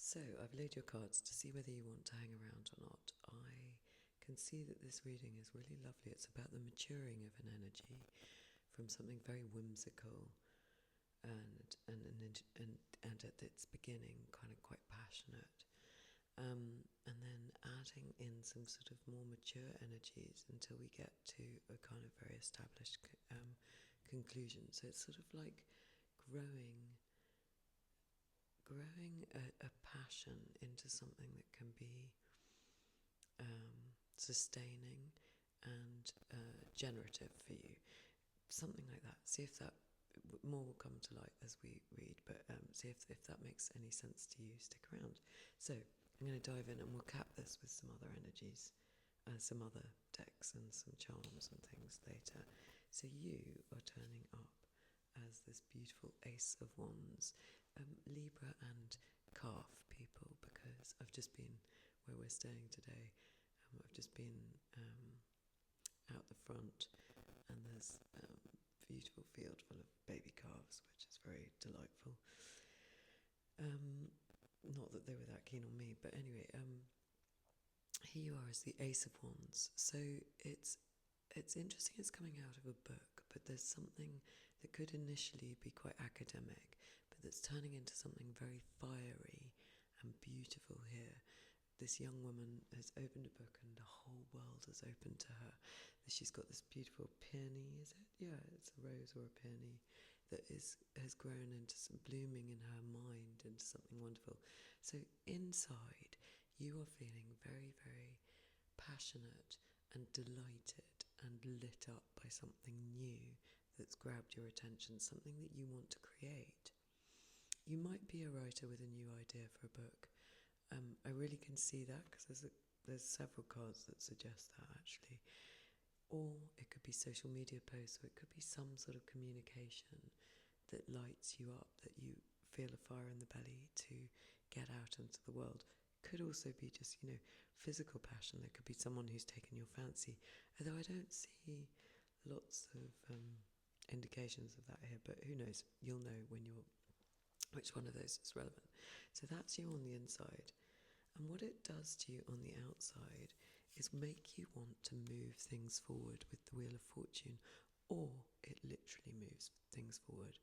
So I've laid your cards to see whether you want to hang around or not. I can see that this reading is really lovely. It's about the maturing of an energy from something very whimsical and at its beginning kind of quite passionate, and then adding in some sort of more mature energies until we get to a kind of very established conclusion. So it's sort of like growing a passion into something that can be sustaining and generative for you. Something like that. See if that more will come to light as we read, but see if that makes any sense to you. Stick around. So I'm going to dive in and we'll cap this with some other energies, some other decks and some charms and things later. So you are turning up as this beautiful Ace of Wands, Libra and Calf people, because I've just been where we're staying today. I've just been out the front, and there's a beautiful field full of baby calves, which is very delightful. Not that they were that keen on me, but anyway, here you are as the Ace of Wands. So it's interesting, it's coming out of a book, but there's something that could initially be quite academic, but that's turning into something very fiery and beautiful here. This young woman has opened a book and the whole world has opened to her. She's got this beautiful peony, is it? Yeah, it's a rose or a peony that has grown into some blooming in her mind into something wonderful. So inside, you are feeling very, very passionate and delighted and lit up by something new that's grabbed your attention, something that you want to create. You might be a writer with a new idea for a book. I really can see that because there's several cards that suggest that actually. Or it could be social media posts, or it could be some sort of communication that lights you up, that you feel a fire in the belly to get out into the world. It could also be just, physical passion. There could be someone who's taken your fancy, although I don't see lots of indications of that here, but who knows? You'll know which one of those is relevant. So that's you on the inside. And what it does to you on the outside is make you want to move things forward with the Wheel of Fortune, or it literally moves things forward.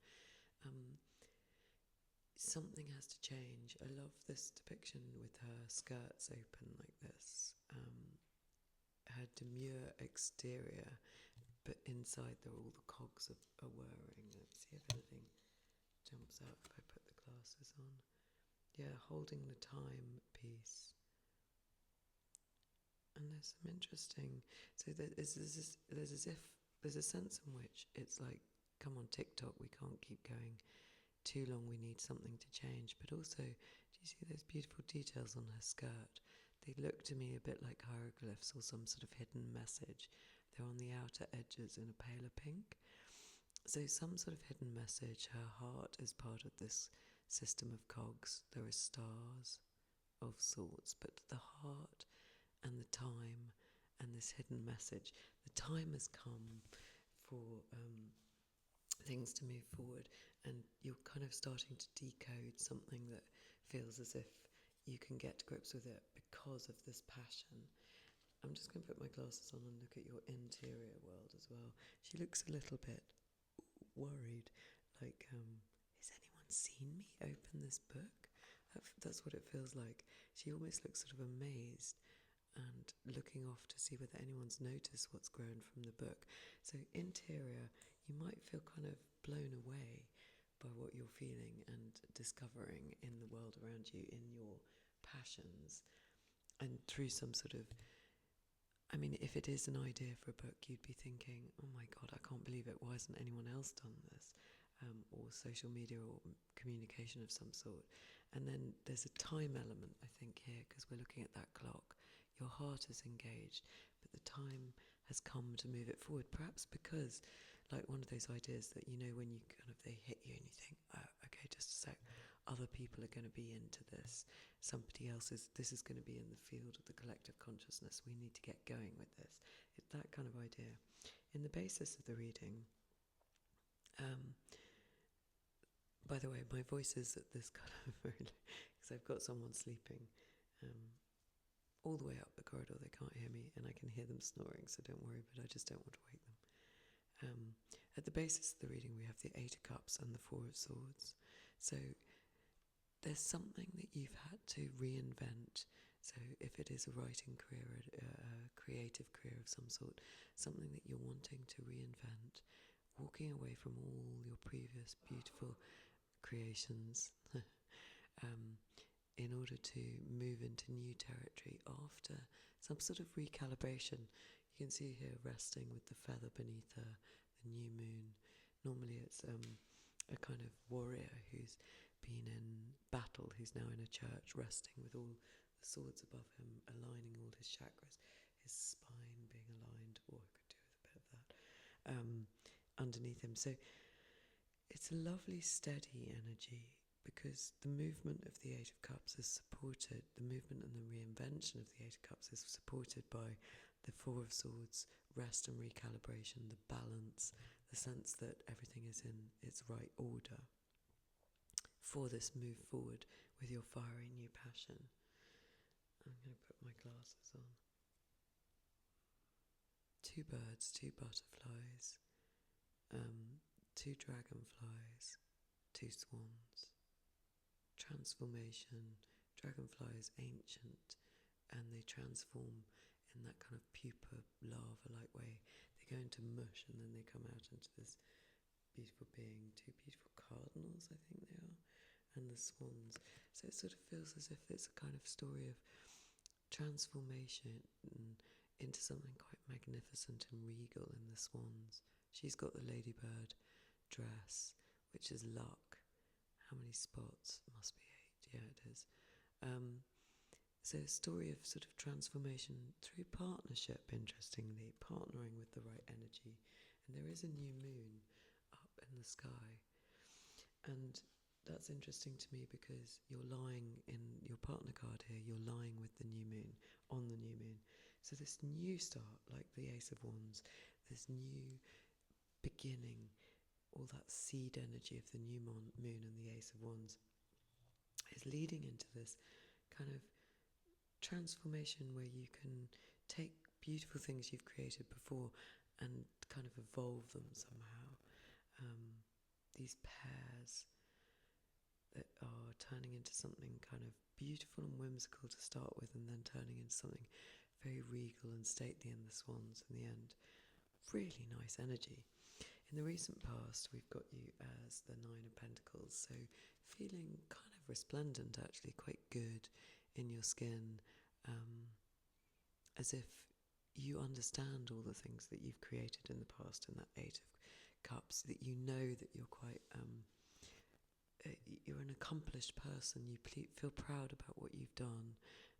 Something has to change. I love this depiction with her skirts open like this. Her demure exterior, but inside there all the cogs are whirring. Let's see if anything jumps out if I put the glasses on. Yeah, holding the time piece. And there's some interesting... So there's a sense in which it's like, come on, TikTok, we can't keep going too long, we need something to change. But also, do you see those beautiful details on her skirt? They look to me a bit like hieroglyphs or some sort of hidden message. They're on the outer edges in a paler pink. So some sort of hidden message. Her heart is part of this system of cogs. There are stars of sorts, but the heart and the time and this hidden message. The time has come for things to move forward, and you're kind of starting to decode something that feels as if you can get to grips with it because of this passion. I'm just going to put my glasses on and look at your interior world as well. She looks a little bit worried, like, has anyone seen me open this book? That's what it feels like. She almost looks sort of amazed and looking off to see whether anyone's noticed what's grown from the book. So interior, you might feel kind of blown away by what you're feeling and discovering in the world around you, in your passions, and through some sort of... I mean, if it is an idea for a book, you'd be thinking, oh my God, I can't believe it, why hasn't anyone else done this? Or social media or communication of some sort. And then there's a time element, I think, here, because we're looking at that clock. Your heart is engaged, but the time has come to move it forward, perhaps because, like one of those ideas that, when you they hit you and you think, oh, okay, just a sec, other people are going to be into this. This is going to be in the field of the collective consciousness. We need to get going with this. It's that kind of idea. In the basis of the reading, By the way, my voice is at this kind of because I've got someone sleeping all the way up the corridor. They can't hear me, and I can hear them snoring, so don't worry, but I just don't want to wake them. At the basis of the reading, we have the Eight of Cups and the Four of Swords. So there's something that you've had to reinvent. So if it is a writing career, a creative career of some sort, something that you're wanting to reinvent, walking away from all your previous beautiful creations in order to move into new territory after some sort of recalibration. You can see here resting with the feather beneath her, the new moon. Normally it's a kind of warrior who's been in battle, who's now in a church, resting with all the swords above him, aligning all his chakras, his spine being aligned, or I could do with a bit of that, underneath him. So it's a lovely steady energy, because the movement of the Eight of Cups is supported, the movement and the reinvention of the Eight of Cups is supported by the Four of Swords, rest and recalibration, the balance, the sense that everything is in its right order for this move forward with your fiery new passion. I'm going to put my glasses on. Two birds, two butterflies, two dragonflies, two swans. Transformation. Dragonflies ancient, and they transform in that kind of pupa lava-like way. They go into mush and then they come out into this beautiful being. Two beautiful cardinals, I think they are, and the swans. So it sort of feels as if it's a kind of story of transformation into something quite magnificent and regal in the swans. She's got the ladybird dress, which is luck. How many spots? Must be 8. Yeah, it is. So a story of sort of transformation through partnership, interestingly, partnering with the right energy. And there is a new moon up in the sky. And that's interesting to me because you're lying in your partner card here, you're lying with the new moon, on the new moon. So this new start, like the Ace of Wands, this new beginning, all that seed energy of the new moon and the Ace of Wands is leading into this kind of transformation where you can take beautiful things you've created before and kind of evolve them somehow. These pairs that are turning into something kind of beautiful and whimsical to start with, and then turning into something very regal and stately in the swans in the end. Really nice energy. In the recent past, we've got you as the Nine of Pentacles, so feeling kind of resplendent, actually, quite good in your skin, as if you understand all the things that you've created in the past in that Eight of Cups, that you know that you're quite, you're an accomplished person, you feel proud about what you've done,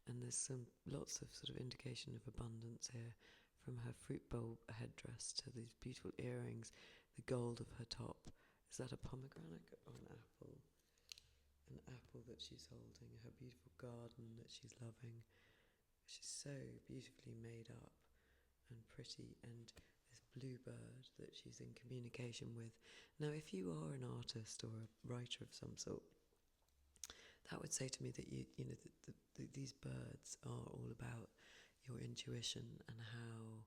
and there's lots of sort of indication of abundance here, from her fruit bowl headdress to these beautiful earrings, the gold of her top. Is that a pomegranate or an apple? An apple that she's holding, her beautiful garden that she's loving. She's so beautifully made up and pretty, and this bluebird that she's in communication with. Now, if you are an artist or a writer of some sort, that would say to me that you know these birds are all about your intuition and how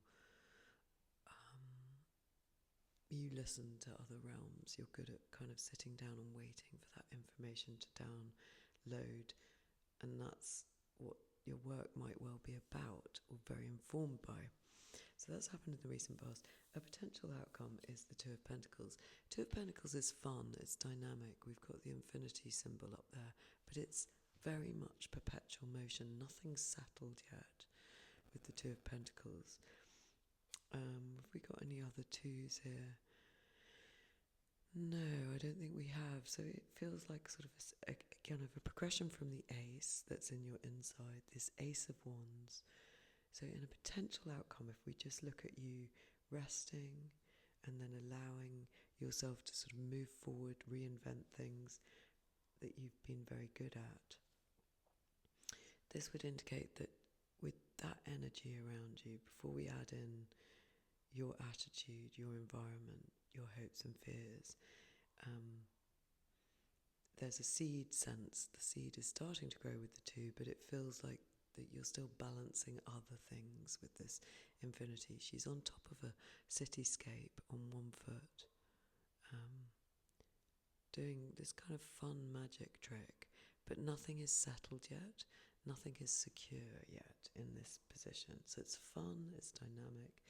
you listen to other realms. You're good at kind of sitting down and waiting for that information to download, and that's what your work might well be about, or very informed by. So that's happened in the recent past. A potential outcome is the Two of Pentacles. Two of Pentacles is fun, it's dynamic. We've got the infinity symbol up there, but it's very much perpetual motion. Nothing's settled yet with the Two of Pentacles. Have we got any other twos here? No, I don't think we have. So it feels like sort of a kind of a progression from the Ace that's in your inside, this Ace of Wands. So in a potential outcome, if we just look at you resting and then allowing yourself to sort of move forward, reinvent things that you've been very good at, this would indicate that with that energy around you, before we add in your attitude, your environment, your hopes and fears, there's a seed sense. The seed is starting to grow with the two, but it feels like that you're still balancing other things with this infinity. She's on top of a cityscape on one foot, doing this kind of fun magic trick, but nothing is settled yet. Nothing is secure yet in this position. So it's fun, it's dynamic,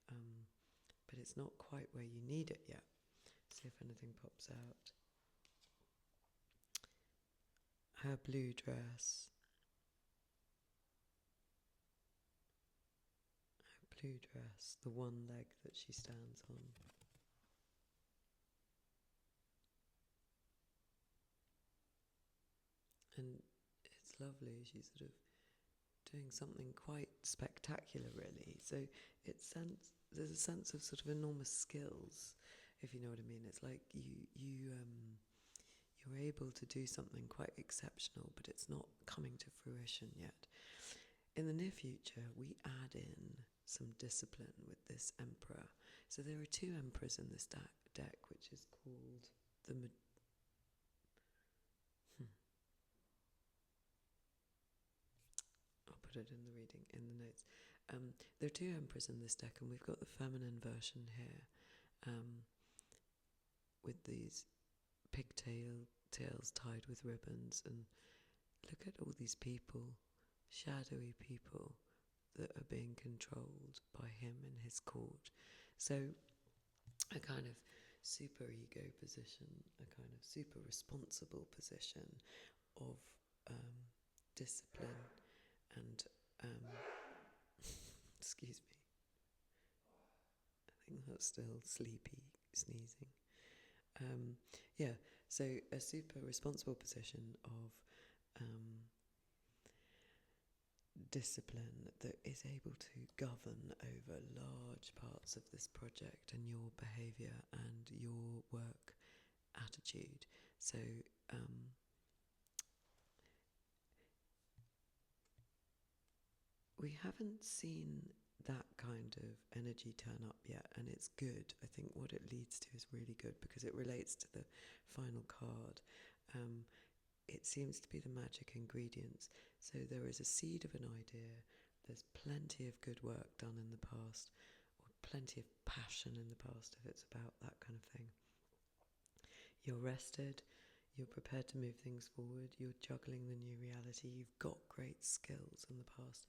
but it's not quite where you need it yet. See if anything pops out. Her blue dress. Her blue dress, the one leg that she stands on. And it's lovely. She's sort of doing something quite spectacular, really. So there's a sense of sort of enormous skills, if you know what I mean. It's like you're able to do something quite exceptional, but it's not coming to fruition yet. In the near future, we add in some discipline with this emperor. So there are two emperors in this deck, which is called the I'll put it in the reading, in the notes. There are two emperors in this deck, and we've got the feminine version here, with these pigtails tied with ribbons, and look at all these people, shadowy people, that are being controlled by him in his court. So a kind of super ego position, a kind of super responsible position of discipline and excuse me, I think that's still sleepy sneezing. So a super responsible position of discipline that is able to govern over large parts of this project and your behaviour and your work attitude. So we haven't seen that kind of energy turn up yet, and it's good. I think what it leads to is really good because it relates to the final card. It seems to be the magic ingredients. So there is a seed of an idea, there's plenty of good work done in the past, or plenty of passion in the past if it's about that kind of thing. You're rested, you're prepared to move things forward, you're juggling the new reality, you've got great skills in the past.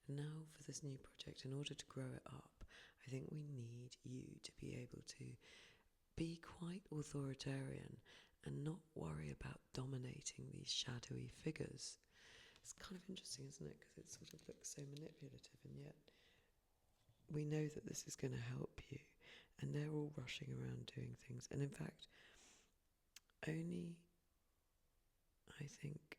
And now for this new project, in order to grow it up, I think we need you to be able to be quite authoritarian and not worry about dominating these shadowy figures. It's kind of interesting, isn't it? Because it sort of looks so manipulative, and yet we know that this is going to help you. And they're all rushing around doing things. And in fact, only, I think,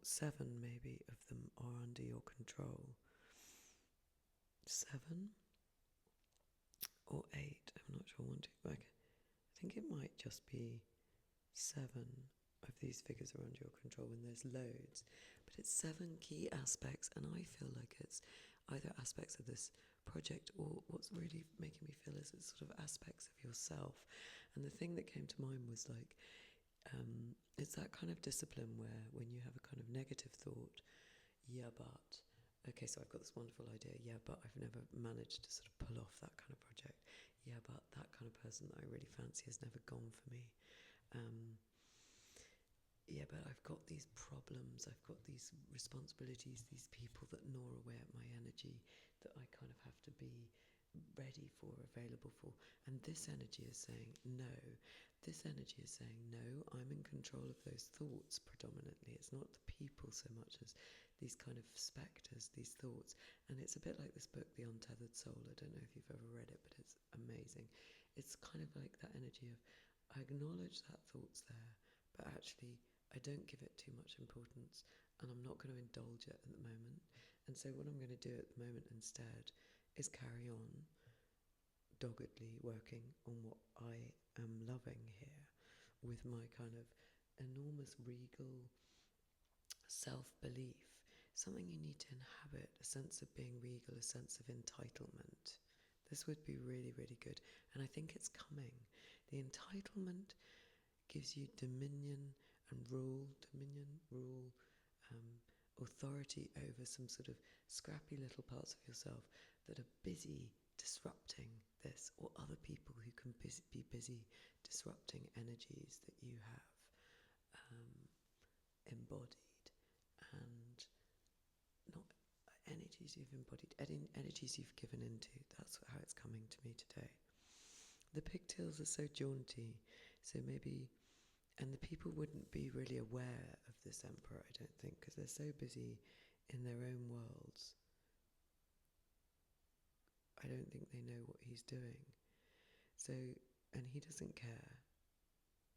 7 maybe of them are under your control. 7 or 8, I'm not sure. I think it might just be 7 of these figures are under your control when there's loads. But it's 7 key aspects, and I feel like it's either aspects of this project or what's really making me feel is it's sort of aspects of yourself. And the thing that came to mind was like, it's that kind of discipline where when you have a kind of negative thought, okay, so I've got this wonderful idea, but I've never managed to sort of pull off that kind of project. But that kind of person that I really fancy has never gone for me. But I've got these problems, I've got these responsibilities, these people that gnaw away at my energy that I kind of have to be ready for, available for. And this energy is saying no. This energy is saying no, I'm in control of those thoughts predominantly. It's not the people so much as these kind of spectres, these thoughts. And it's a bit like this book, The Untethered Soul. I don't know if you've ever read it, but it's amazing. It's kind of like that energy of, I acknowledge that thought's there, but actually I don't give it too much importance, and I'm not going to indulge it at the moment. And so what I'm going to do at the moment instead is carry on doggedly working on what I am loving here with my kind of enormous regal self-belief, something you need to inhabit, a sense of being regal, a sense of entitlement This would be really, really good. And I think it's coming. The entitlement gives you dominion and rule, authority over some sort of scrappy little parts of yourself that are busy disrupting this, or other people who can be busy disrupting energies that you have embodied, and not energies you've embodied, energies you've given into. That's how it's coming to me today. The pigtails are so jaunty, so maybe, and the people wouldn't be really aware of this emperor, I don't think, because they're so busy in their own worlds. I don't think they know what he's doing. So, and he doesn't care.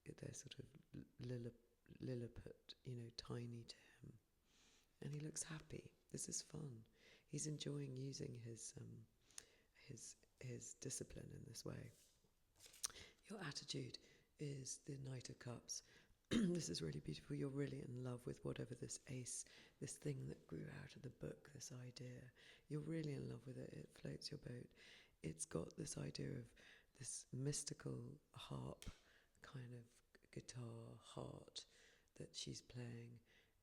They're sort of Lilliput, tiny to him. And he looks happy. This is fun. He's enjoying using his discipline in this way. Your attitude is the Knight of Cups. This is really beautiful. You're really in love with whatever this ace, this thing that grew out of the book, this idea. You're really in love with it. It floats your boat. It's got this idea of this mystical harp kind of guitar heart that she's playing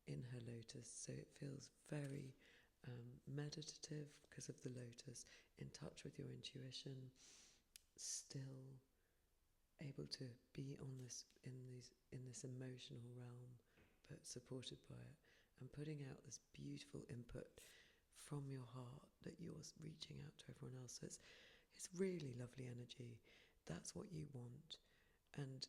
in her lotus. So it feels very meditative because of the lotus, in touch with your intuition, still able to be in this emotional realm, but supported by it, and putting out this beautiful input from your heart that you're reaching out to everyone else. So it's really lovely energy. That's what you want. And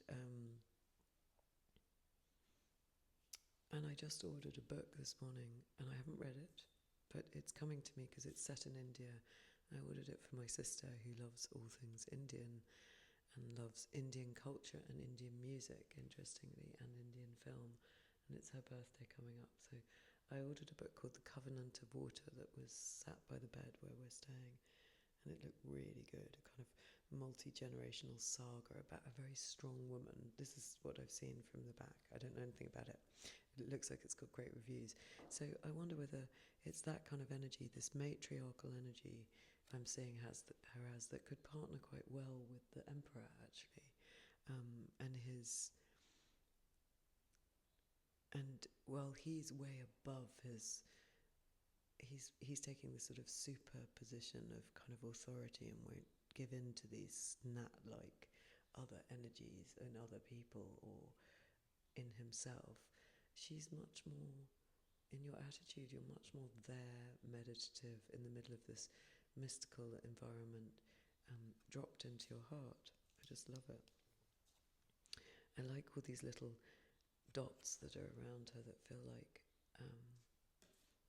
I just ordered a book this morning, and I haven't read it, but it's coming to me because it's set in India. I ordered it for my sister, who loves all things Indian and loves Indian culture and Indian music, interestingly, and Indian film. And it's her birthday coming up. So I ordered a book called The Covenant of Water that was sat by the bed where we're staying. And it looked really good, a kind of multi-generational saga about a very strong woman. This is what I've seen from the back. I don't know anything about it. It looks like it's got great reviews. So I wonder whether it's that kind of energy, this matriarchal energy I'm seeing her as, that could partner quite well with the emperor, actually. He's way above his, he's taking this sort of super position of kind of authority and won't give in to these gnat-like other energies in other people or in himself. She's much more, in your attitude, you're much more there, meditative, in the middle of this mystical environment, dropped into your heart. I just love it. I like all these little dots that are around her that feel like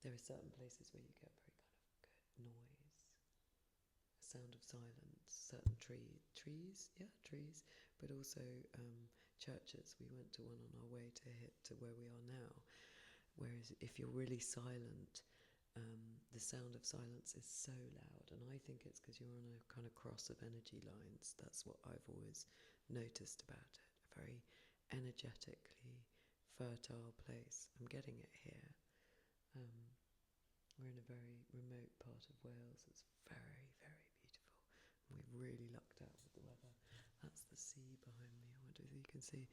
there are certain places where you get very kind of good noise, a sound of silence, certain trees, but also churches. We went to one on our way to where we are now, whereas if you're really silent, the sound of silence is so loud, and I think it's because you're on a kind of cross of energy lines. That's what I've always noticed about it. A very energetically fertile place. I'm getting it here. We're in a very remote part of Wales. It's very, very beautiful. And we've really lucked out with the weather. That's the sea behind me. I wonder if you can see.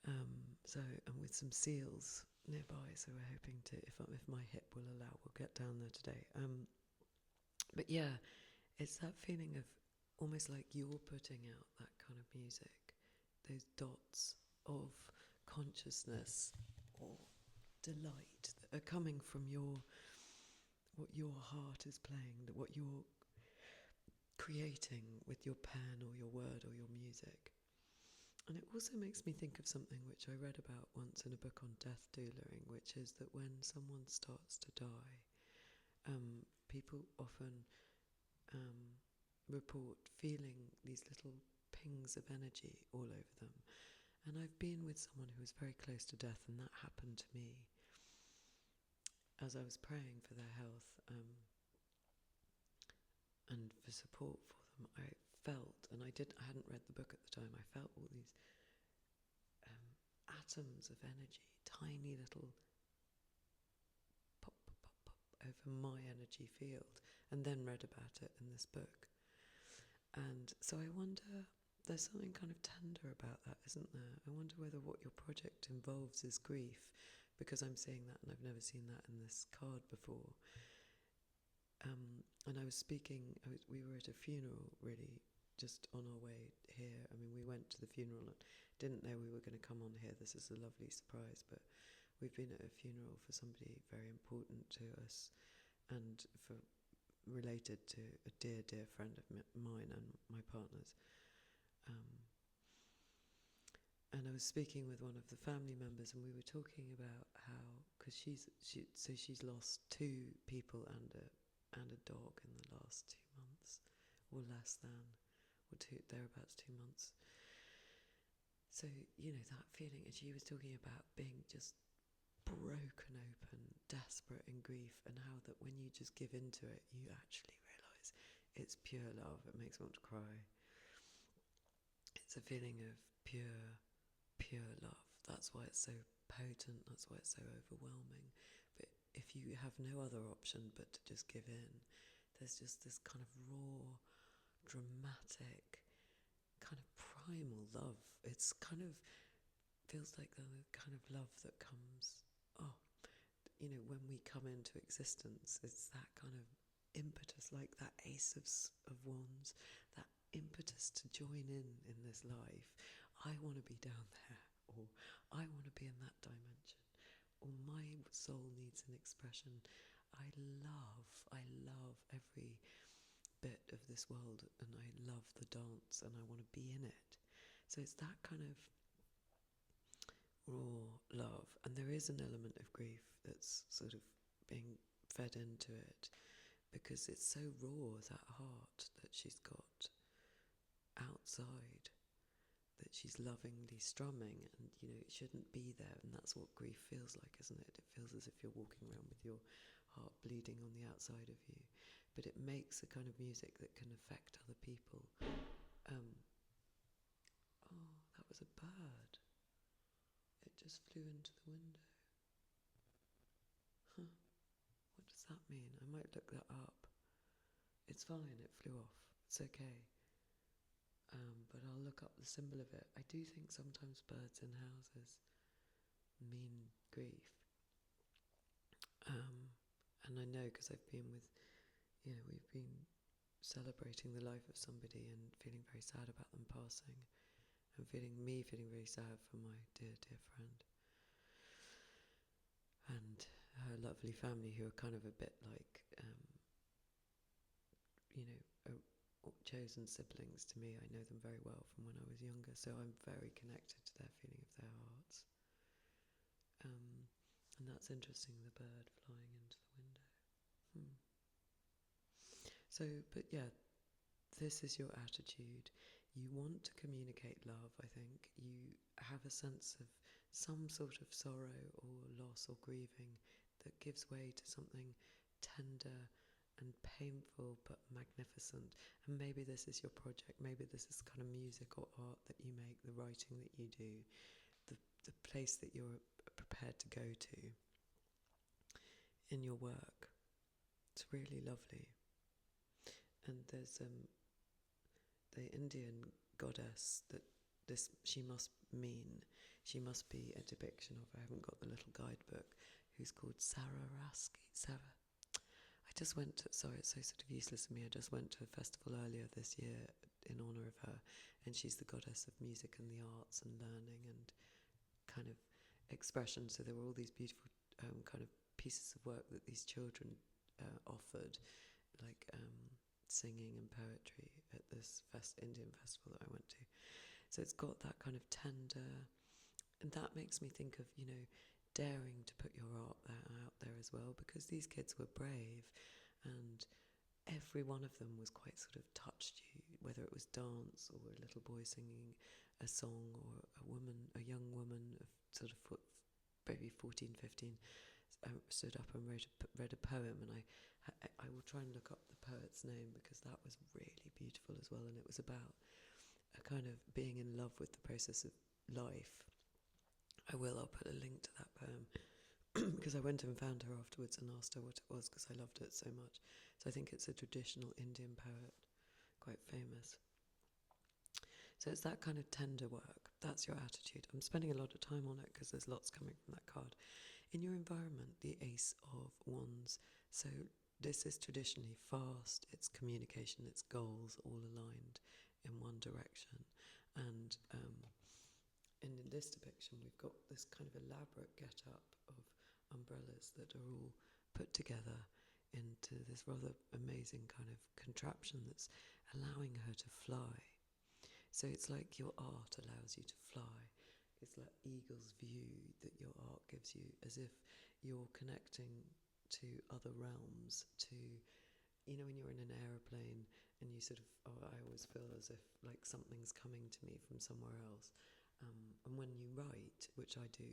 And with some seals nearby, so we're hoping to, if my hip will allow, we'll get down there today. But yeah, it's that feeling of almost like you're putting out that kind of music, those dots of consciousness or delight that are coming from what your heart is playing, that what you're creating with your pen or your word or your music. And it also makes me think of something which I read about once in a book on death doulaing, which is that when someone starts to die, people often report feeling these little pings of energy all over them. And I've been with someone who was very close to death, and that happened to me as I was praying for their health and for support for them. I felt, and I hadn't read the book at the time, I felt all these atoms of energy, tiny little pop, pop, pop, pop over my energy field. and then read about it in this book. And so I wonder, there's something kind of tender about that, isn't there? I wonder whether what your project involves is grief, because I'm seeing that and I've never seen that in this card before. And I was speaking, we were at a funeral, really, just on our way here. I mean, we went to the funeral and didn't know we were going to come on here. This is a lovely surprise, but we've been at a funeral for somebody very important to us and related to a dear, dear friend of mine and my partner's. And I was speaking with one of the family members, and we were talking about how, because she's lost 2 people and a dog in the last 2 months, or less than, or thereabouts 2 months. So, you know, that feeling, and she was talking about being just broken open, desperate in grief, and how that when you just give into it, you actually realise it's pure love. It makes me want to cry. It's a feeling of pure love. That's why it's so potent, that's why it's so overwhelming. But if you have no other option but to just give in, there's just this kind of raw, dramatic, kind of primal love. It's kind of feels like the kind of love that comes, you know, when we come into existence. It's that kind of impetus, like that ace of wands, that impetus to join in this life. I want to be down there, or I want to be in that dimension, or my soul needs an expression. I love every bit of this world, and I love the dance, and I want to be in it. So it's that kind of raw love, and there is an element of grief that's sort of being fed into it, because it's so raw, that heart that she's got outside, that she's lovingly strumming, and you know, it shouldn't be there. And that's what grief feels like, isn't it? It feels as if you're walking around with your heart bleeding on the outside of you, but it makes a kind of music that can affect other people. That was a bird. It just flew into the window. What does that mean? I might look that up. It's fine, it flew off, it's okay. But I'll look up the symbol of it. I do think sometimes birds in houses mean grief. And I know, because I've been with, you know, we've been celebrating the life of somebody and feeling very sad about them passing, and feeling very sad for my dear, dear friend. And her lovely family, who are kind of a bit like, you know, chosen siblings to me. I know them very well from when I was younger, so I'm very connected to their feeling of their hearts. And that's interesting, the bird flying into the window. So, but yeah, this is your attitude. You want to communicate love, I think. You have a sense of some sort of sorrow or loss or grieving that gives way to something tender and painful but magnificent. And maybe this is your project. Maybe this is kind of music or art that you make, the writing that you do, the place that you're prepared to go to in your work. It's really lovely. And there's the Indian goddess that she must be a depiction of. I haven't got the little guidebook, who's called Sarah. I just went to, sorry, it's so sort of useless of me, I just went to a festival earlier this year in honour of her, and she's the goddess of music and the arts and learning and kind of expression. So there were all these beautiful kind of pieces of work that these children offered, like singing and poetry at this Indian festival that I went to. So it's got that kind of tender, and that makes me think of, you know, daring to put your art out there as well, because these kids were brave, and every one of them was quite sort of touched you, whether it was dance or a little boy singing a song, or a young woman of sort of maybe 14, 15, stood up and read a poem, and I will try and look up the poet's name, because that was really beautiful as well, and it was about a kind of being in love with the process of life. I'll put a link to that poem. because I went and found her afterwards and asked her what it was, because I loved it so much. So I think it's a traditional Indian poet, quite famous. So it's that kind of tender work. That's your attitude. I'm spending a lot of time on it because there's lots coming from that card. In your environment, the Ace of Wands. So this is traditionally fast. It's communication. It's goals all aligned in one direction. And in this depiction, we've got this kind of elaborate get-up of umbrellas that are all put together into this rather amazing kind of contraption that's allowing her to fly. So it's like your art allows you to fly. It's like eagle's view that your art gives you, as if you're connecting to other realms, to, when you're in an aeroplane and you sort of, I always feel as if like something's coming to me from somewhere else. And when you write, which I do,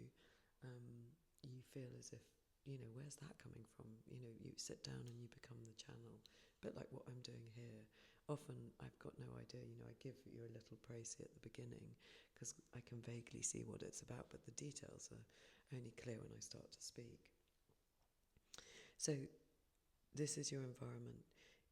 you feel as if, where's that coming from? You sit down and you become the channel. A bit like what I'm doing here. Often I've got no idea, I give you a little précis at the beginning because I can vaguely see what it's about, but the details are only clear when I start to speak. So this is your environment.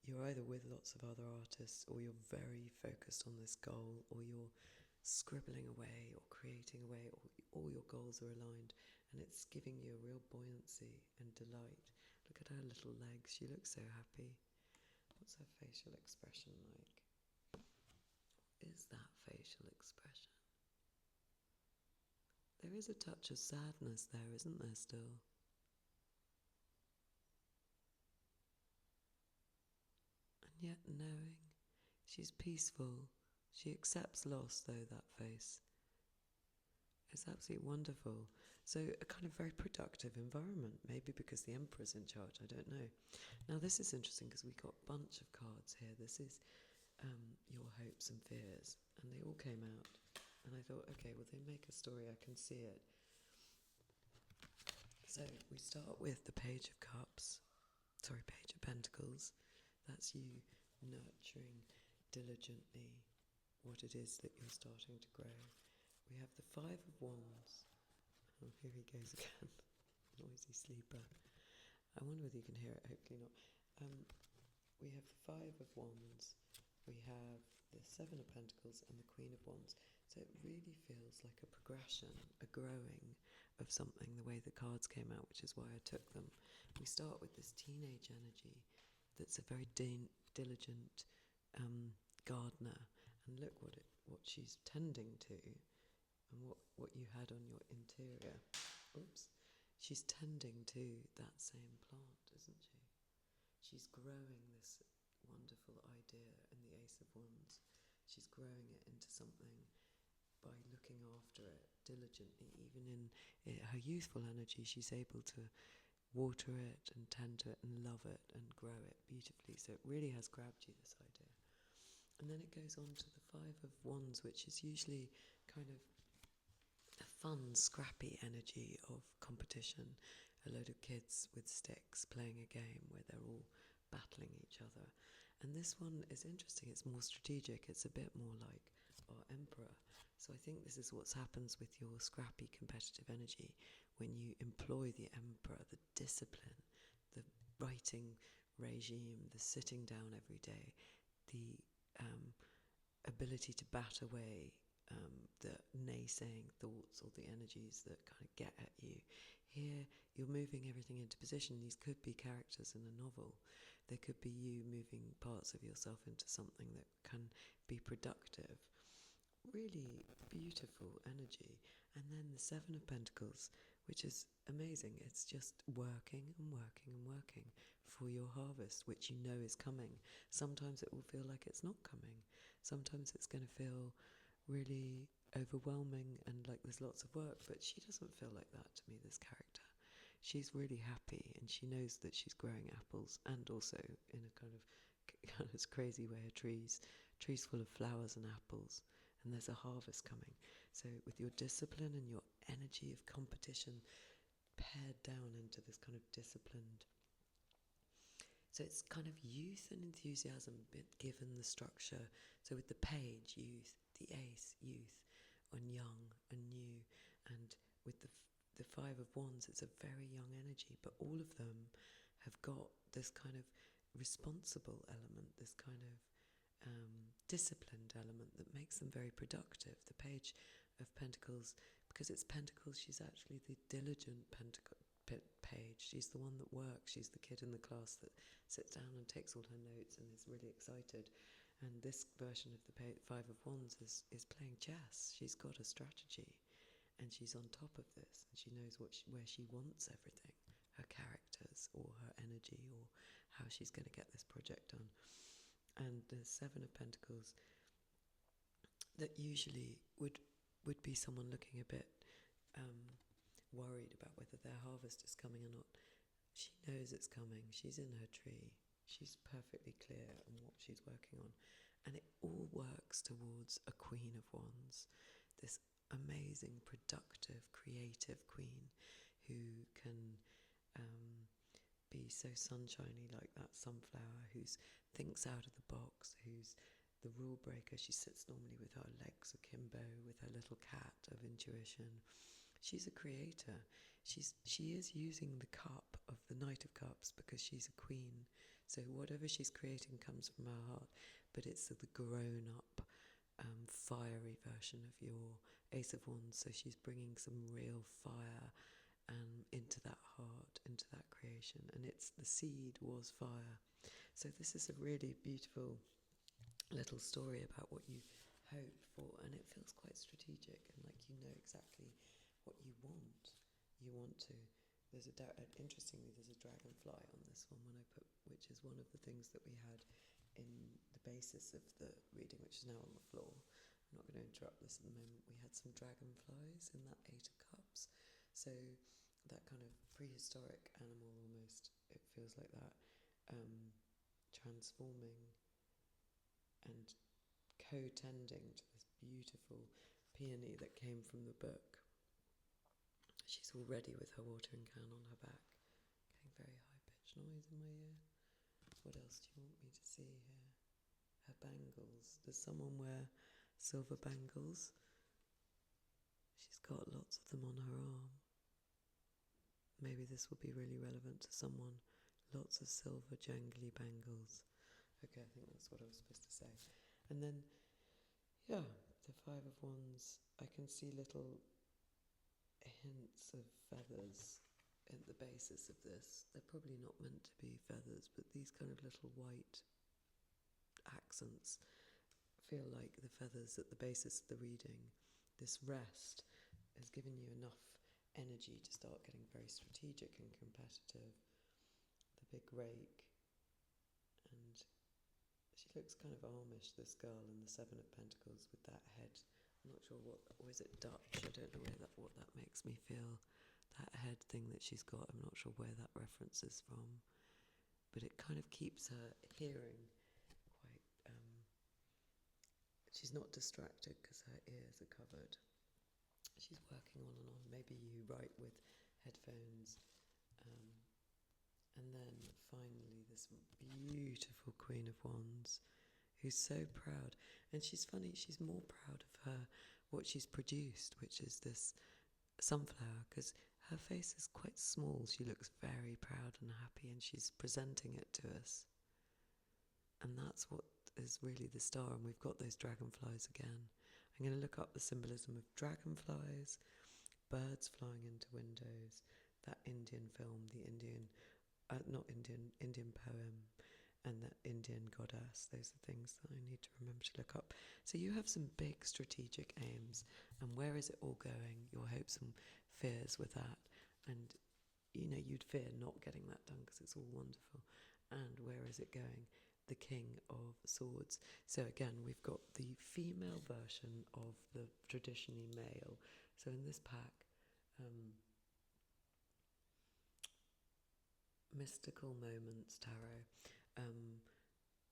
You're either with lots of other artists, or you're very focused on this goal, or you're scribbling away or creating away, or all your goals are aligned, and it's giving you a real buoyancy and delight. Look at her little legs. She looks so happy. What's her facial expression like? What is that facial expression? There is a touch of sadness there, isn't there, still? And yet knowing she's peaceful. She accepts loss, though, that face. It's absolutely wonderful. So a kind of very productive environment, maybe because the Emperor's in charge, I don't know. Now this is interesting because we got a bunch of cards here. This is your hopes and fears, and they all came out. And I thought, okay, well, they make a story, I can see it. So we start with the Page of Pentacles. That's you nurturing diligently what it is that you're starting to grow. We have the Five of Wands. Oh, here he goes again. Noisy sleeper. I wonder whether you can hear it, hopefully not. We have the Five of Wands. We have the Seven of Pentacles and the Queen of Wands. So it really feels like a progression, a growing of something, the way the cards came out, which is why I took them. We start with this teenage energy that's a very diligent gardener. And look what she's tending to, and what you had on your interior. Oops. She's tending to that same plant, isn't she? She's growing this wonderful idea in the Ace of Wands. She's growing it into something by looking after it diligently. Even in her youthful energy, she's able to water it and tend to it and love it and grow it beautifully. So it really has grabbed you, this idea. And then it goes on to the Five of Wands, which is usually kind of a fun, scrappy energy of competition. A load of kids with sticks playing a game where they're all battling each other. And this one is interesting. It's more strategic. It's a bit more like our Emperor. So I think this is what happens with your scrappy, competitive energy when you employ the Emperor, the discipline, the writing regime, the sitting down every day, the ability to bat away the naysaying thoughts or the energies that kind of get at you. Here, you're moving everything into position. These could be characters in a novel. There could be you moving parts of yourself into something that can be productive. Really beautiful energy. And then the Seven of Pentacles, which is amazing. It's just working and working and working for your harvest, which you know is coming. Sometimes it will feel like it's not coming. Sometimes it's going to feel really overwhelming and like there's lots of work, but she doesn't feel like that to me, this character. She's really happy and she knows that she's growing apples, and also in a kind of crazy way, trees full of flowers and apples, and there's a harvest coming. So with your discipline and your energy of competition pared down into this kind of disciplined, so it's kind of youth and enthusiasm, but given the structure. So with the Page, youth, the Ace, youth, and young and new, and with the Five of Wands, it's a very young energy, but all of them have got this kind of responsible element, this kind of disciplined element that makes them very productive. The Page of Pentacles, because it's Pentacles, she's actually the diligent page. She's the one that works. She's the kid in the class that sits down and takes all her notes and is really excited. And this version of the Five of Wands is playing chess. She's got a strategy, and she's on top of this, and she knows where she wants everything, her characters or her energy or how she's going to get this project done. And the Seven of Pentacles, that usually would be someone looking a bit worried about whether their harvest is coming or not. She knows it's coming. She's in her tree. She's perfectly clear on what she's working on. And it all works towards a Queen of Wands, this amazing, productive, creative queen who can be so sunshiny like that sunflower, who thinks out of the box, who's the rule breaker. She sits normally with her legs akimbo, with her little cat of intuition. She's a creator. She is using the cup of the Knight of Cups because she's a queen. So whatever she's creating comes from her heart, but it's the grown-up, fiery version of your Ace of Wands. So she's bringing some real fire into that heart, into that creation. And the seed was fire. So this is a really beautiful little story about what you hope for, and it feels quite strategic and like you know exactly what you want. Interestingly, there's a dragonfly on this one which is one of the things that we had in the basis of the reading, which is now on the floor. I'm not going to interrupt this at the moment. We had some dragonflies in that Eight of Cups. So that kind of prehistoric animal almost, it feels like that, transforming and co-tending to this beautiful peony that came from the book. She's all ready with her watering can on her back. Getting very high-pitched noise in my ear. What else do you want me to see here? Her bangles. Does someone wear silver bangles? She's got lots of them on her arm. Maybe this will be really relevant to someone. Lots of silver jangly bangles. Okay, I think that's what I was supposed to say. And then, yeah, the Five of Wands. I can see little hints of feathers at the basis of this. They're probably not meant to be feathers, but these kind of little white accents feel like the feathers at the basis of the reading. This rest has given you enough energy to start getting very strategic and competitive. The big rake, and she looks kind of Amish, this girl in the Seven of Pentacles with that head. I'm not sure or is it Dutch? I don't know what that makes me feel. That head thing that she's got, I'm not sure where that reference is from. But it kind of keeps her hearing quite... she's not distracted because her ears are covered. She's working on and on. Maybe you write with headphones. And then finally this beautiful Queen of Wands, who's so proud. And she's funny, she's more proud of what she's produced, which is this sunflower, because her face is quite small. She looks very proud and happy, and she's presenting it to us. And that's what is really the star. And we've got those dragonflies again. I'm going to look up the symbolism of dragonflies, birds flying into windows, that Indian film, the Indian poem, and that Indian goddess. Those are things that I need to remember to look up. So you have some big strategic aims, and where is it all going? Your hopes and fears with that, and you'd fear not getting that done because it's all wonderful. And where is it going? The King of Swords. So again, we've got the female version of the traditionally male. So in this pack, Mystical Moments Tarot,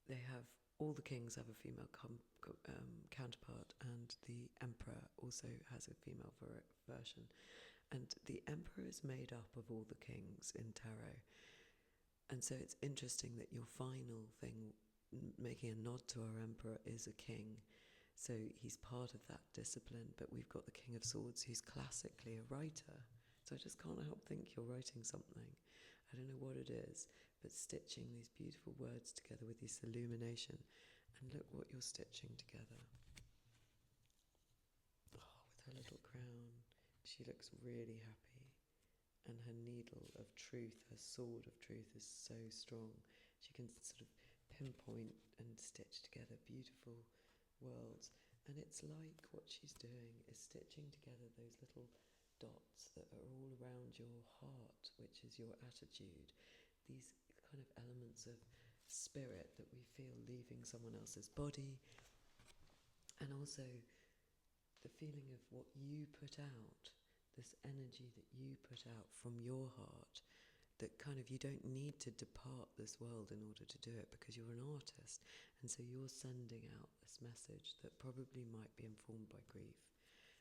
they have, all the kings have a female counterpart, and the Emperor also has a female version. And the Emperor is made up of all the kings in tarot. And so it's interesting that your final thing, making a nod to our Emperor, is a king. So he's part of that discipline, but we've got the King of Swords, who's classically a writer. So I just can't help think you're writing something. I don't know what it is, but stitching these beautiful words together with this illumination. And look what you're stitching together. Oh, with her little crown, she looks really happy. And her needle of truth, her sword of truth is so strong. She can sort of pinpoint and stitch together beautiful worlds. And it's like what she's doing is stitching together those little dots that are all around your heart, which is your attitude. These kind of elements of spirit that we feel leaving someone else's body. And also the feeling of what you put out, this energy that you put out from your heart, that kind of you don't need to depart this world in order to do it because you're an artist. And so you're sending out this message that probably might be informed by grief.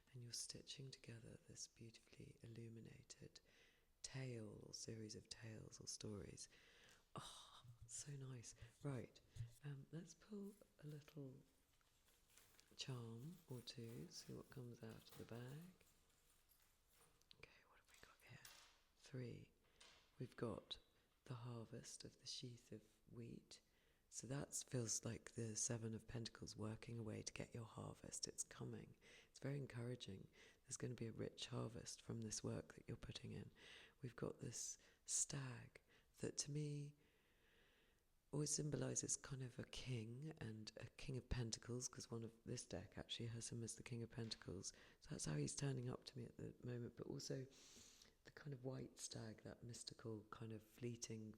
And you're stitching together this beautifully illuminated tale or series of tales or stories. Oh, so nice. Right, let's pull a little charm or two, see what comes out of the bag. Okay, what have we got here? 3. We've got the harvest of the sheath of wheat. So that feels like the 7 of Pentacles working away to get your harvest. It's coming. It's very encouraging. There's going to be a rich harvest from this work that you're putting in. We've got this stag that to me always symbolises kind of a king and a king of pentacles, because one of this deck actually has him as the king of pentacles. So that's how he's turning up to me at the moment, but also the kind of white stag, that mystical kind of fleeting,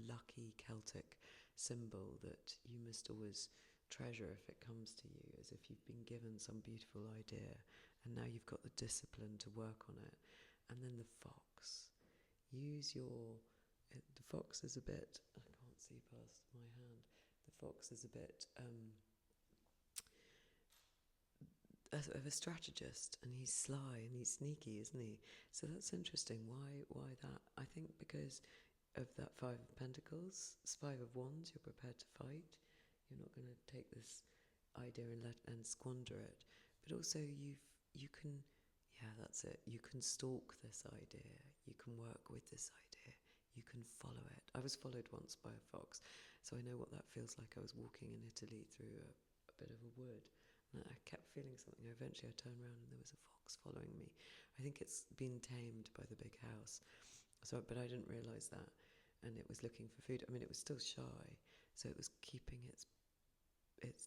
lucky Celtic symbol that you must always treasure if it comes to you, as if you've been given some beautiful idea and now you've got the discipline to work on it. And then the fox. Use your... the fox is a bit... I can't see past my hand. The fox is a bit... of a strategist, and he's sly and he's sneaky, isn't he? So that's interesting. Why that? I think because of that 5 of Pentacles, 5 of Wands, you're prepared to fight. You're not going to take this idea and squander it. But also you can, yeah, that's it. You can stalk this idea. You can work with this idea. You can follow it. I was followed once by a fox, so I know what that feels like. I was walking in Italy through a bit of a wood. And I kept feeling something. Eventually I turned around and there was a fox following me. I think it's been tamed by the big house. But I didn't realise that. And it was looking for food. I mean, it was still shy. So it was keeping its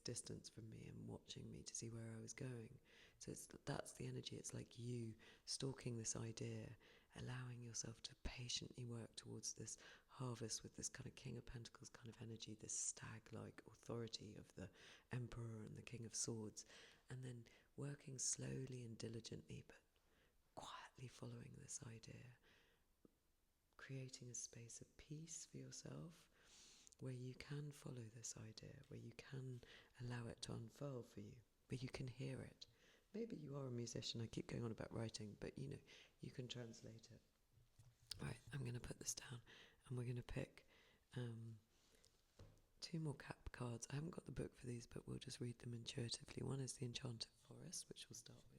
distance from me and watching me to see where I was going. So that's the energy. It's like you stalking this idea, allowing yourself to patiently work towards this harvest with this kind of King of Pentacles kind of energy, this stag-like authority of the Emperor and the King of Swords, and then working slowly and diligently but quietly following this idea, creating a space of peace for yourself where you can follow this idea, where you can allow it to unfurl for you, where you can hear it. Maybe you are a musician. I keep going on about writing, but you know, you can translate it. Right, I'm going to put this down and we're going to pick 2 more cap cards. I haven't got the book for these, but we'll just read them intuitively. One is the Enchanted Forest, which we'll start with.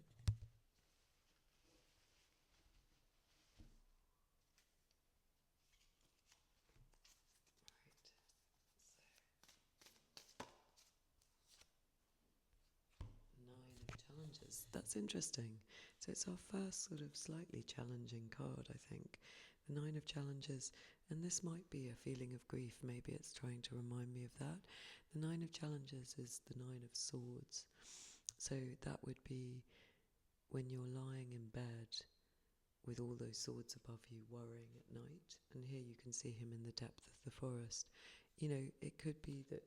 That's interesting. So it's our first sort of slightly challenging card, I think. The 9 of Challenges, and this might be a feeling of grief. Maybe it's trying to remind me of that. The 9 of Challenges is the 9 of Swords. So that would be when you're lying in bed with all those swords above you, worrying at night. And here you can see him in the depth of the forest. You know, it could be that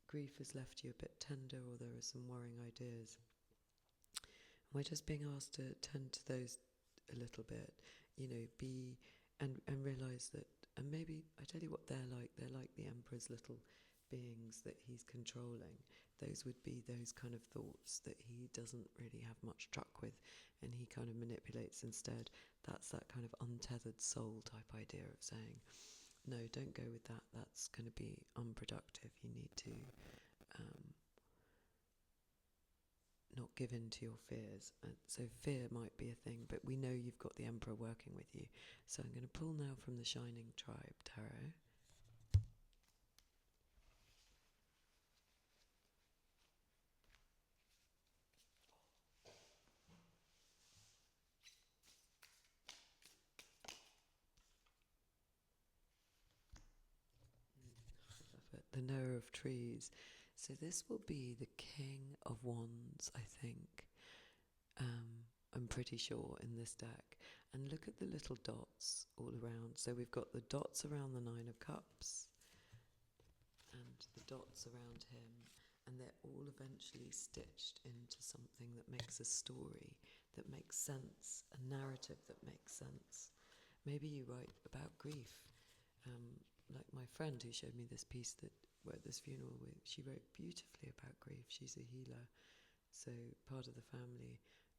grief has left you a bit tender, or there are some worrying ideas. We're just being asked to tend to those a little bit, you know, and realise that, and maybe, I tell you what they're like the Emperor's little beings that he's controlling. Those would be those kind of thoughts that he doesn't really have much truck with, and he kind of manipulates instead. That's that kind of untethered soul type idea of saying, no, don't go with that, that's going to be unproductive. You need to not give in to your fears. So fear might be a thing, but we know you've got the Emperor working with you. So I'm going to pull now from the Shining Tribe Tarot. The Knower of Trees. So this will be the King of Wands, I think. I'm pretty sure in this deck. And look at the little dots all around. So we've got the dots around the Nine of Cups and the dots around him. And they're all eventually stitched into something that makes a story, that makes sense, a narrative that makes sense. Maybe you write about grief. Like my friend who showed me this piece that we're at this funeral with, she wrote beautifully about grief. She's a healer, so part of the family,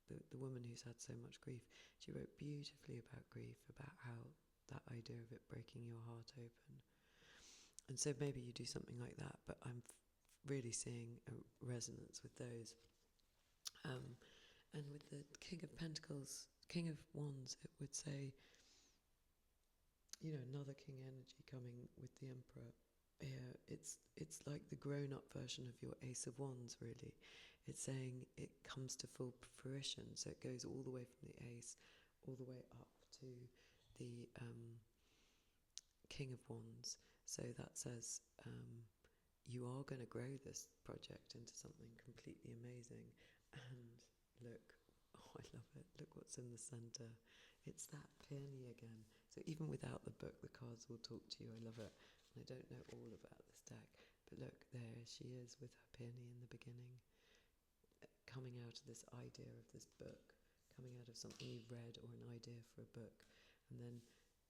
the woman who's had so much grief, she wrote beautifully about grief, about how that idea of it breaking your heart open. And so maybe you do something like that, but I'm really seeing a resonance with those. And with the King of Pentacles, King of Wands, it would say, you know, another king energy coming with the Emperor. Yeah, it's like the grown-up version of your Ace of Wands, really. It's saying it comes to full fruition, so it goes all the way from the Ace, all the way up to the King of Wands. So that says you are going to grow this project into something completely amazing. And look, oh, I love it. Look what's in the centre. It's that peony again. So even without the book, the cards will talk to you. I love it. And I don't know all about this deck, but look, there she is with her peony in the beginning, coming out of this idea of this book, coming out of something you've read or an idea for a book. And then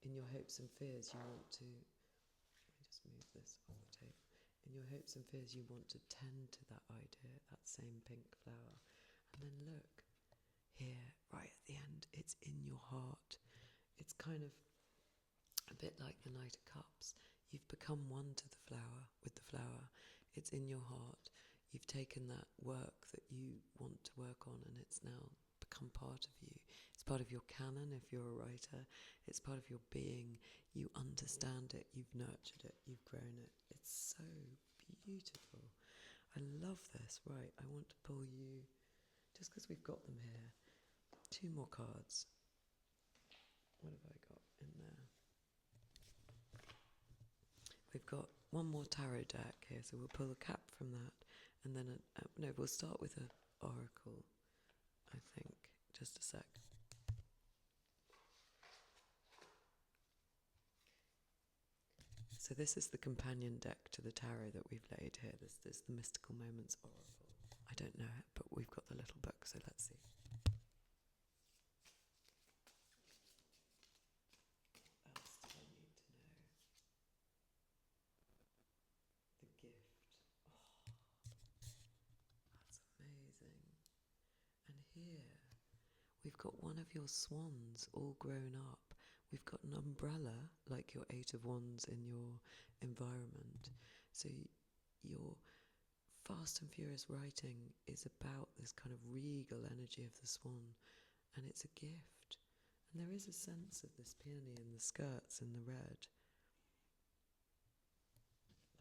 in your hopes and fears, you want to, let me just move this off the table. In your hopes and fears, you want to tend to that idea, that same pink flower. And then look, here, right at the end, it's in your heart. It's kind of a bit like the Knight of Cups. You've become one to the flower, with the flower. It's in your heart. You've taken that work that you want to work on, and it's now become part of you. It's part of your canon if you're a writer. It's part of your being. You understand it. You've nurtured it. You've grown it. It's so beautiful. I love this. Right, I want to pull you, just because we've got them here, 2 more cards. What have I got in there? We've got one more tarot deck here, so we'll pull a cap from that, and then no, we'll start with an oracle, I think. Just a sec. So this is the companion deck to the tarot that we've laid here. This is the Mystical Moments Oracle. I don't know it, but we've got the little book, so let's see. What else do I need to know? The gift. Oh, that's amazing. And here, we've got one of your swans all grown up. We've got an umbrella, like your 8 of Wands in your environment. So your fast and furious writing is about this kind of regal energy of the swan, and it's a gift. And there is a sense of this peony in the skirts in the red.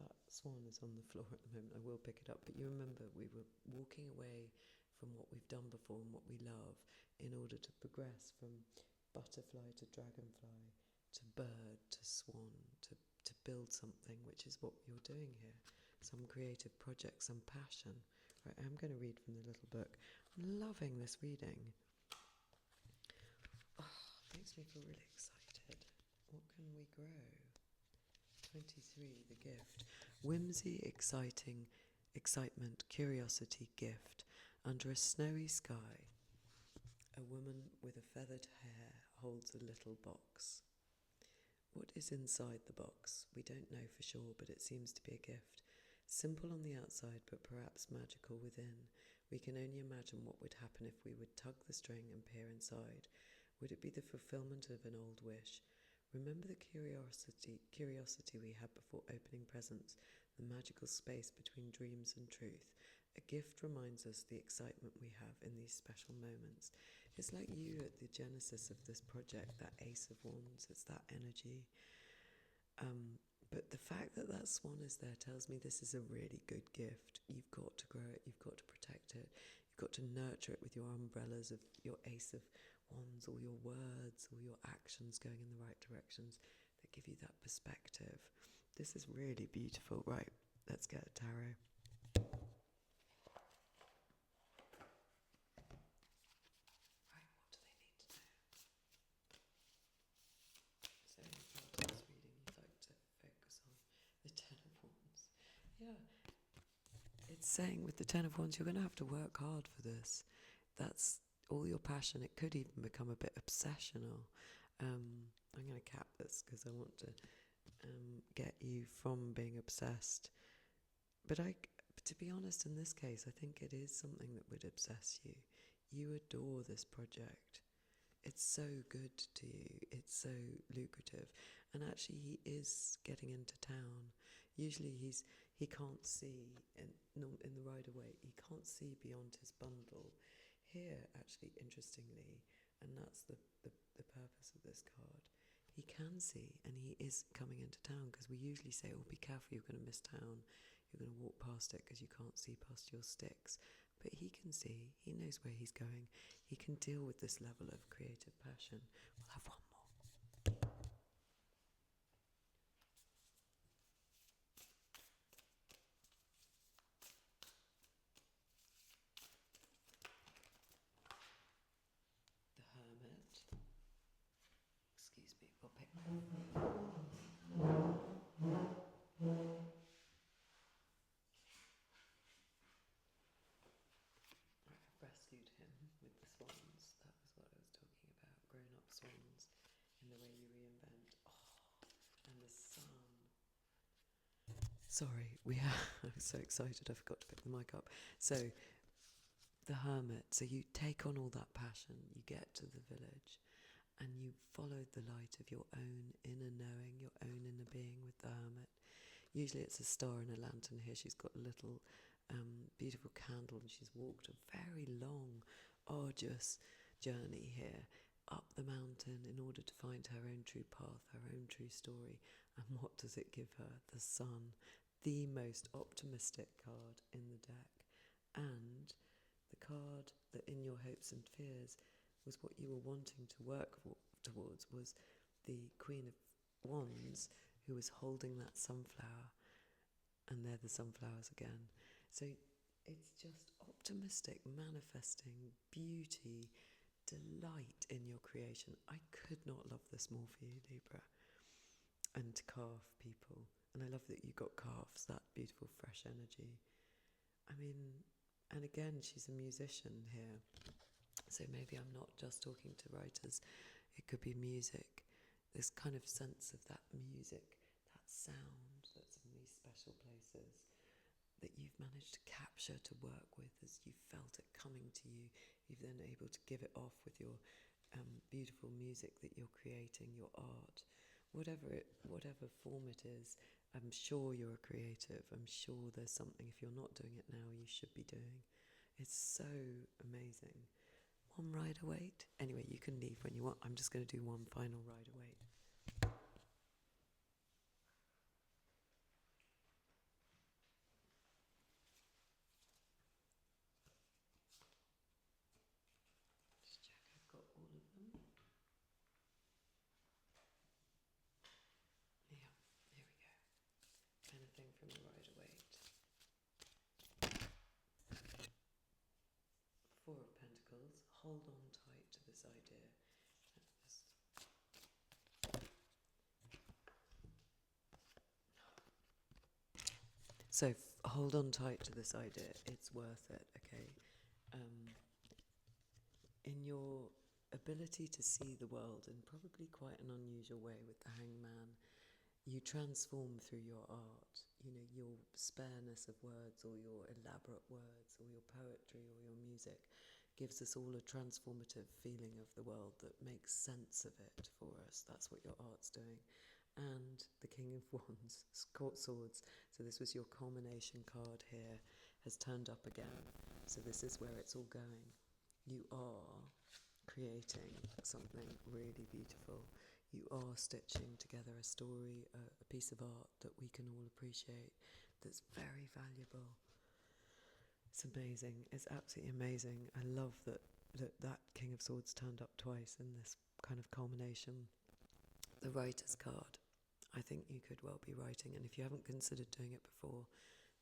That swan is on the floor at the moment. I will pick it up, but you remember we were walking away from what we've done before and what we love in order to progress from butterfly to dragonfly to bird to swan to build something, which is what you're doing here. Some creative project, some passion. Right, I'm going to read from the little book. I'm loving this reading. Oh, makes me feel really excited. What can we grow? 23, the gift. Whimsy, excitement, curiosity, gift. Under a snowy sky, a woman with a feathered hair holds a little box. What is inside the box? We don't know for sure, but it seems to be a gift. Simple on the outside, but perhaps magical within. We can only imagine what would happen if we would tug the string and peer inside. Would it be the fulfillment of an old wish? Remember the curiosity we had before opening presents, the magical space between dreams and truth. A gift reminds us the excitement we have in these special moments. It's like you at the genesis of this project, that Ace of Wands, it's that energy. But the fact that that swan is there tells me this is a really good gift. You've got to grow it, you've got to protect it, you've got to nurture it with your umbrellas of your Ace of Wands, or your words, or your actions going in the right directions that give you that perspective. This is really beautiful. Right, let's get a tarot. Right, what do they need to know? So after this reading, you'd like to focus on the Ten of Wands. Yeah, it's saying with the Ten of Wands, you're going to have to work hard for this. That's all your passion. It could even become a bit obsessional. I'm going to cap this because I want to get you from being obsessed. But to be honest, in this case, I think it is something that would obsess you. You adore this project. It's so good to you. It's so lucrative. And actually, he is getting into town. Usually he can't see in the Rider-Waite. He can't see beyond his bundle. Here, actually, interestingly, and that's the purpose of this card, he can see, and he is coming into town, because we usually say, oh, be careful, you're going to miss town. You're going to walk past it because you can't see past your sticks. But he can see, he knows where he's going. He can deal with this level of creative passion. We'll have one more. The Hermit. Excuse me, we'll pick one. I've rescued him with the swans. That was what I was talking about. Grown-up swans in the way you reinvent. Oh, and the sun. Sorry, I was so excited I forgot to pick the mic up. So, the Hermit. So you take on all that passion, you get to the village, and you follow the light of your own inner knowing, your own inner being with the Hermit. Usually it's a star and a lantern. Here she's got a little beautiful candle, and she's walked a very long, arduous journey here up the mountain in order to find her own true path, her own true story. And what does it give her? The sun, the most optimistic card in the deck. And the card that in your hopes and fears was what you were wanting to work towards was the Queen of Wands, who was holding that sunflower, and they're the sunflowers again. So it's just optimistic, manifesting beauty, delight in your creation. I could not love this more for you, Libra. And to carve people. And I love that you got calves, that beautiful fresh energy. I mean, and again, she's a musician here. So maybe I'm not just talking to writers. It could be music. This kind of sense of that music, that sound that's in these special places that you've managed to capture, to work with as you felt it coming to you. You've then able to give it off with your beautiful music that you're creating, your art. Whatever form it is, I'm sure you're a creative. I'm sure there's something, if you're not doing it now, you should be doing. It's so amazing. One Rider-Waite. Anyway, you can leave when you want. I'm just going to do one final Rider-Waite. Just check I've got all of them. Yeah, here we go. Anything from the Rider-Waite. Four of Pentacles. Hold on tight to this idea. So hold on tight to this idea. It's worth it, okay? In your ability to see the world in probably quite an unusual way with the Hangman, you transform through your art. You know, your spareness of words, or your elaborate words, or your poetry, or your music gives us all a transformative feeling of the world that makes sense of it for us. That's what your art's doing. And the King of Wands, Court Swords. So this was your culmination card here. has turned up again. So this is where it's all going. You are creating something really beautiful. You are stitching together a story, a piece of art that we can all appreciate, that's very valuable. It's amazing. It's absolutely amazing. I love that King of Swords turned up twice in this kind of culmination. The writer's card. I think you could well be writing, and if you haven't considered doing it before,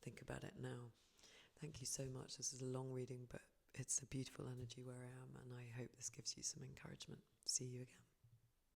think about it now. Thank you so much. This is a long reading, but it's a beautiful energy where I am, and I hope this gives you some encouragement. See you again.